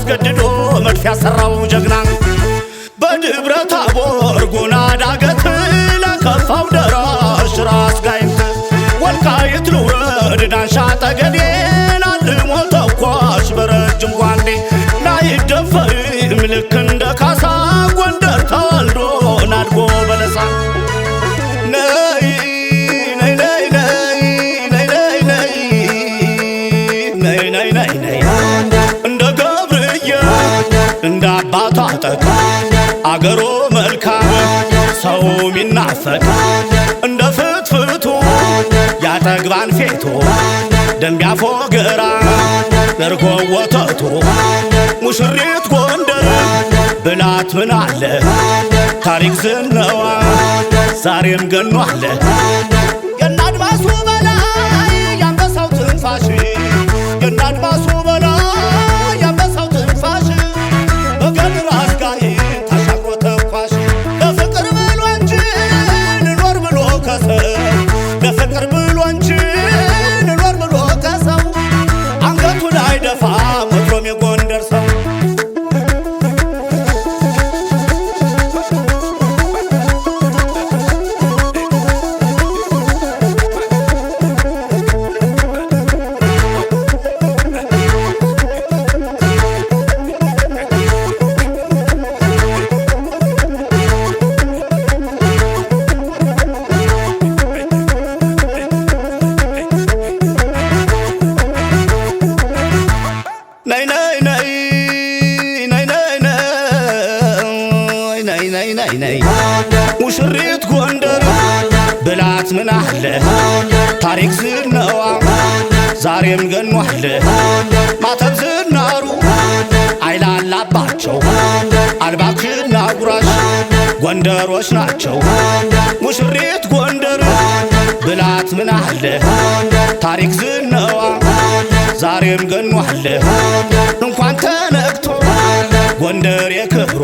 አስገድዶ መድፍ ያሰራው ጀግና በደብረ ታቦር ጉና ዳገት ለከፋው ደራሽ ራስ ጋይንት ወልቃይት ልውረድ ዳንሻ ጠገዴን አልሞ ተኳሽ በረጅም ጓንዴ ላይደፈርም ልክ እንደ ካሳ ጎንደር ተወልዶ ናድጎ በለሳ ነይ ነይ ነይ ነይ ነይ ነይ ነይ ነይ ነይ እንደ ገብርዬ እንደ አባቷ ጠቅ አገሮ መልካም ሰው ሚናፈቅ እንደ ፍትፍቱ ያጠግባን ፌቶ ደምቢያ ፎገራ እርጎ ወተቱ ሙሽሪት ጎንደር ብላት ምን አለ ታሪክ ዝናዋ ዛሬም ገኗል የናድማሱ በላይ ያንበሳው ትንፋሽ የናድማሱ በላይ ያንበሳው ትንፋሽ በገን ራስ ጋይንት ተሻግሮ ተኳሽ ለፍቅር ብሎ እንጂ ልኖር ብሎ ከሰው ለፍቅር ብሎ እንጂ ልኖር ብሎ ከሰው አንገቱ ላይ ደፋ ወትሮም የጎንደር ሰው ሙሽሪት ጎንደር ብላት ምን አለ ታሪክ ዝናዋ ዛሬም ገኗል ማተብ ዝናሩ አይላላባቸው አልባክና ጉራሽ ጎንደሮች ናቸው ሙሽሪት ጎንደር ብላት ምን አለ ታሪክ ዝናዋ ዛሬም ገኗል እንኳን ተነክቶ ጎንደር የክብሩ